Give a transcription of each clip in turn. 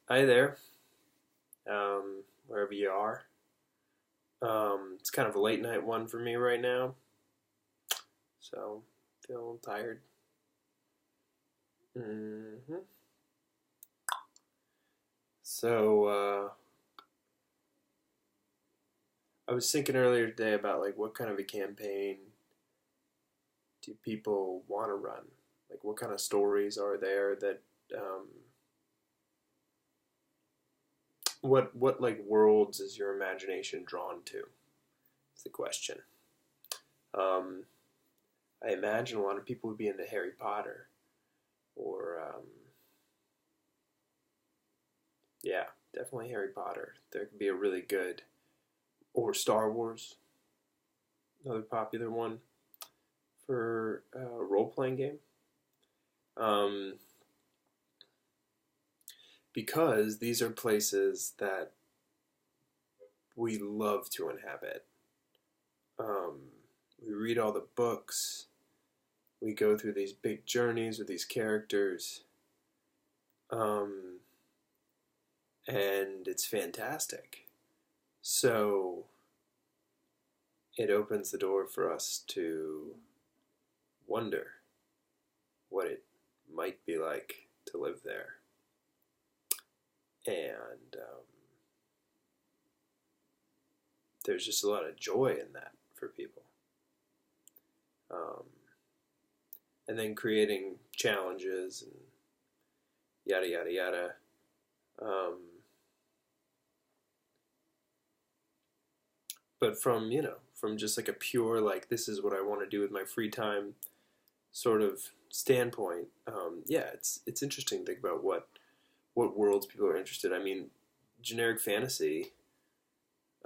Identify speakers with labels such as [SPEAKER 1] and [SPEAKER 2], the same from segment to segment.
[SPEAKER 1] Hi there, wherever you are. It's kind of a late night one for me right now, so feeling tired. hmm So I was thinking earlier today about like what kind of a campaign do people want to run? Like what kind of stories are there that what like worlds is your imagination drawn to? Is the question. Um, I imagine a lot of people would be into Harry Potter or yeah, definitely Harry Potter. There could be a really good, or Star Wars, another popular one for a role playing game. Um, because these are places that we love to inhabit. Um, we read all the books, we go through these big journeys with these characters, um, and it's fantastic. So it opens the door for us to wonder what it might be like to live there. And there's just a lot of joy in that for people. Um, and then creating challenges and yada, yada, yada. Um, but from just like a pure, like, this is what I want to do with my free time sort of standpoint, yeah, it's interesting to think about what worlds people are interested in. I mean, generic fantasy,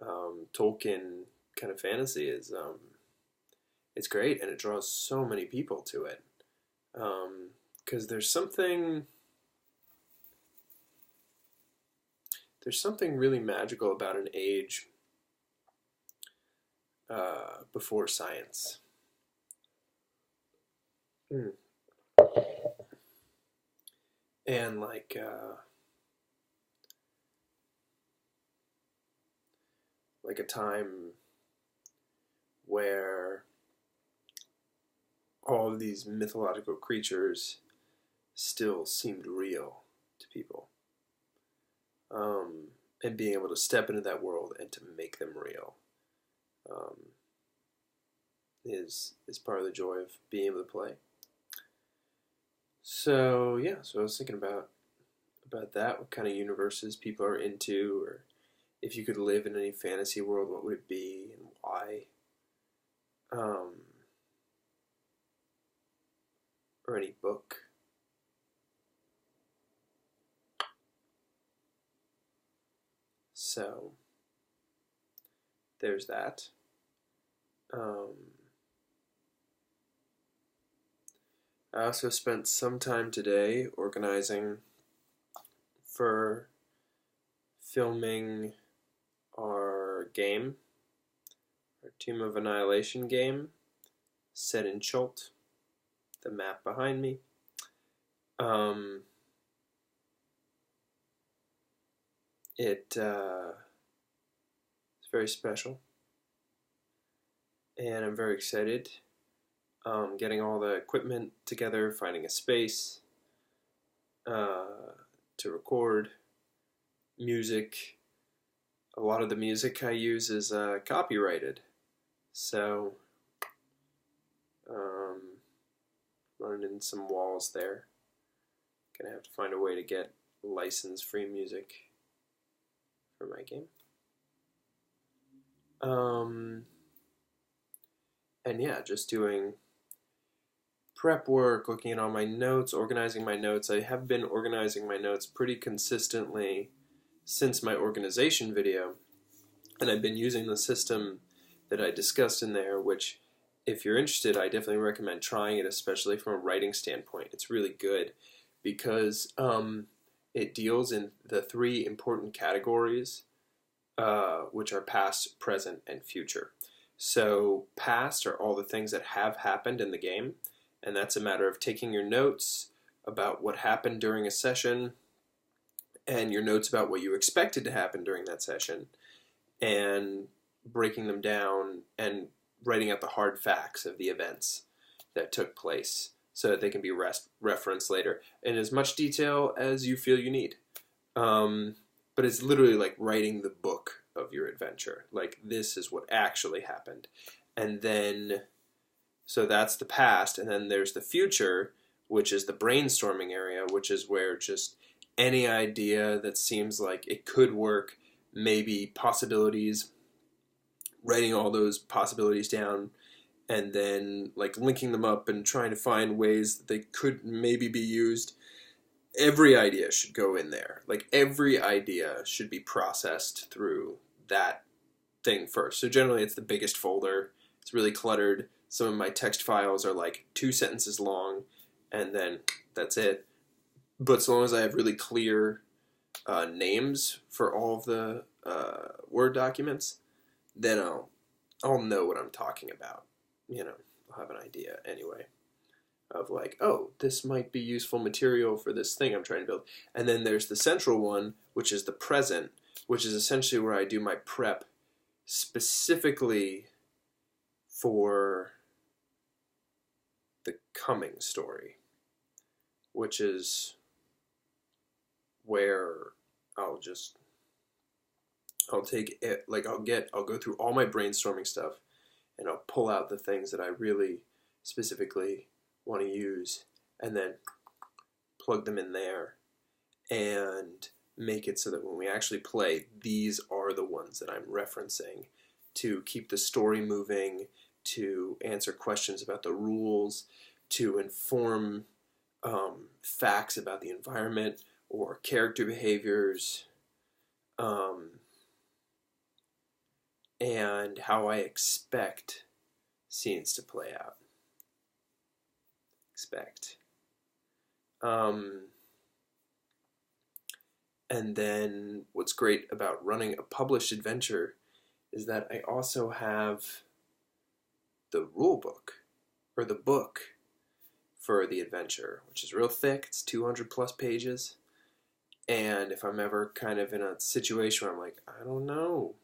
[SPEAKER 1] Tolkien kind of fantasy is it's great and it draws so many people to it because there's something really magical about an age before science. Mm. And like a time where all of these mythological creatures still seemed real to people, and being able to step into that world and to make them real um, is part of the joy of being able to play. So yeah, so I was thinking about that, what kind of universes people are into, or if you could live in any fantasy world, what would it be and why? Um, or any book. So there's that. Um, I also spent some time today organizing for filming our game, our Tomb of Annihilation game, set in Chult, the map behind me. Um, it's very special, and I'm very excited. Getting all the equipment together, finding a space to record music. A lot of the music I use is copyrighted, so um, running in some walls there. Gonna have to find a way to get license-free music for my game. And yeah, just doing prep work, looking at all my notes, organizing my notes. I have been organizing my notes pretty consistently since my organization video, and I've been using the system that I discussed in there, which, if you're interested, I definitely recommend trying it, especially from a writing standpoint. It's really good because it deals in the three important categories, which are past, present, and future. So past are all the things that have happened in the game, and that's a matter of taking your notes about what happened during a session and your notes about what you expected to happen during that session, and breaking them down and writing out the hard facts of the events that took place so that they can be referenced later in as much detail as you feel you need. But it's literally like writing the book of your adventure. Like, this is what actually happened. And then, so that's the past, and then there's the future, which is the brainstorming area, which is where just any idea that seems like it could work, maybe possibilities, writing all those possibilities down, and then like linking them up and trying to find ways that they could maybe be used. Every idea should go in there. Like, every idea should be processed through that thing first. So generally it's the biggest folder. It's really cluttered. Some of my text files are like 2 sentences long, and then that's it. But so long as I have really clear names for all of the Word documents, then I'll know what I'm talking about. You know, I'll have an idea anyway of like, oh, this might be useful material for this thing I'm trying to build. And then there's the central one, which is the present, which is essentially where I do my prep specifically for the coming story, which is where I'll take it, like I'll go through all my brainstorming stuff, and I'll pull out the things that I really specifically want to use, and then plug them in there and make it so that when we actually play, these are the ones that I'm referencing to keep the story moving, to answer questions about the rules, to inform facts about the environment or character behaviors, and how I expect scenes to play out. And then what's great about running a published adventure is that I also have the rule book, or the book for the adventure, which is real thick. It's 200 plus pages. And if I'm ever kind of in a situation where I'm like, I don't know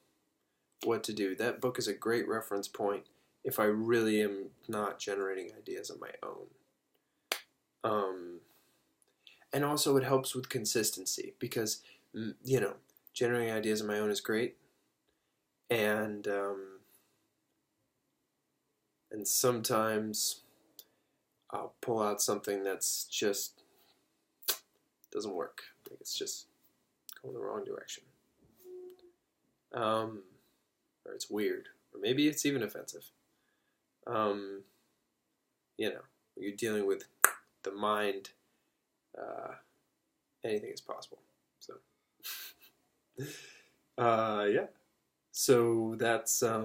[SPEAKER 1] what to do, that book is a great reference point if I really am not generating ideas on my own. And also it helps with consistency, because, you know, generating ideas on my own is great. And sometimes I'll pull out something that's just doesn't work. Like, it's just going the wrong direction. Or it's weird. Or maybe it's even offensive. You know, when you're dealing with the mind, anything is possible. So, yeah. So that's, I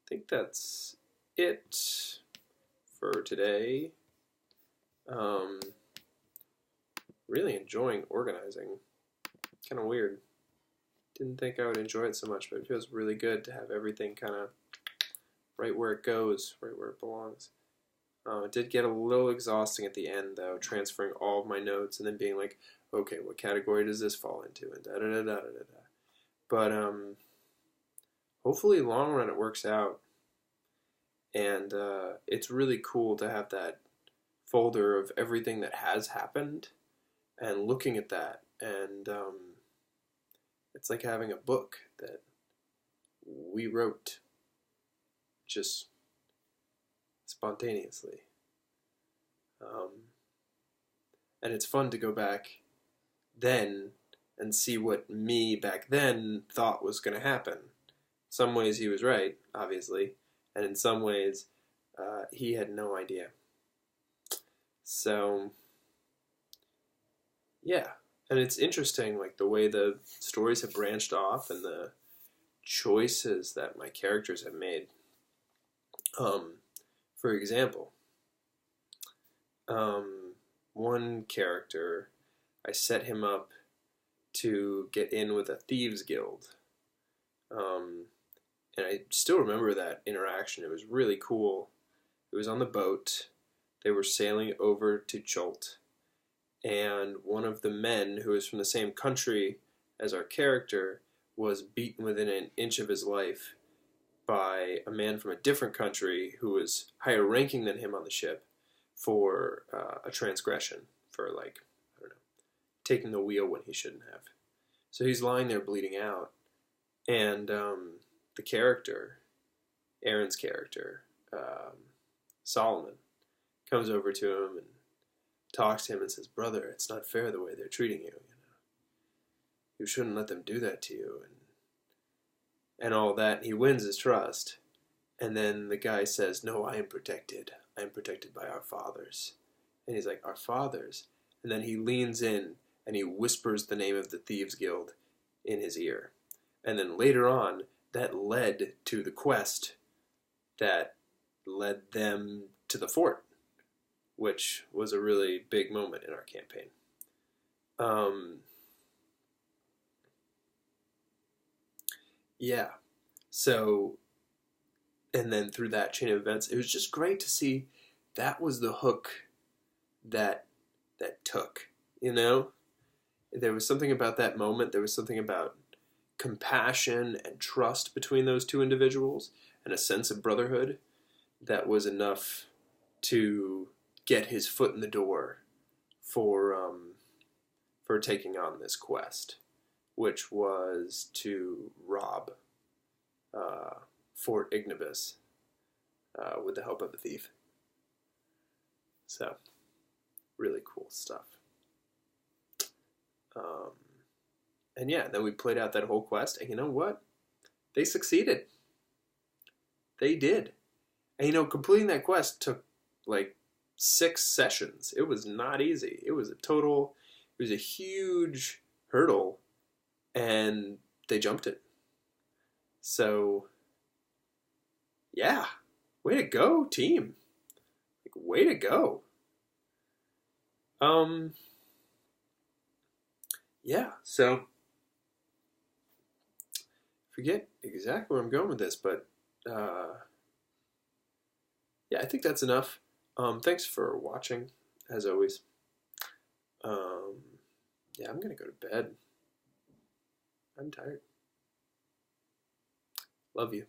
[SPEAKER 1] think that's it for today. Really enjoying organizing. Kind of weird. Didn't think I would enjoy it so much, but it feels really good to have everything kind of right where it goes, right where it belongs. It did get a little exhausting at the end, though, transferring all of my notes and then being like, okay, what category does this fall into? And da-da-da-da-da-da. But hopefully, long run, it works out. And it's really cool to have that folder of everything that has happened and looking at that. And it's like having a book that we wrote just spontaneously. And it's fun to go back then and see what me back then thought was going to happen. In some ways he was right, obviously, and in some ways he had no idea. So, yeah. And it's interesting, like, the way the stories have branched off and the choices that my characters have made. For example, one character, I set him up to get in with a thieves guild. And I still remember that interaction. It was really cool. It was on the boat. They were sailing over to Jolt. and one of the men who is from the same country as our character was beaten within an inch of his life by a man from a different country who was higher ranking than him on the ship for a transgression, for, like, I don't know, taking the wheel when he shouldn't have. So he's lying there bleeding out, and the character, Aaron's character, Solomon, comes over to him and talks to him and says, "Brother, it's not fair the way they're treating you. You shouldn't let them do that to you," and all that. He wins his trust, and then the guy says, "No, I am protected. I am protected by our fathers." And he's like, "Our fathers?" And then he leans in and he whispers the name of the Thieves Guild in his ear. And then later on, that led to the quest that led them to the fort, which was a really big moment in our campaign. Yeah. So, and then through that chain of events, it was just great to see that was the hook that took, you know? There was something about that moment. There was something about compassion and trust between those two individuals and a sense of brotherhood that was enough to get his foot in the door for taking on this quest, which was to rob Fort Inhabit with the help of a thief. So, really cool stuff. And yeah, then we played out that whole quest, and you know what? They succeeded. They did. And completing that quest took like 6 sessions. It was not easy. It was a huge hurdle, and they jumped it. So, yeah, way to go, team. Like, way to go. Yeah, so forget exactly where I'm going with this, but yeah, I think that's enough. Thanks for watching, as always. Yeah, I'm gonna go to bed. I'm tired. Love you.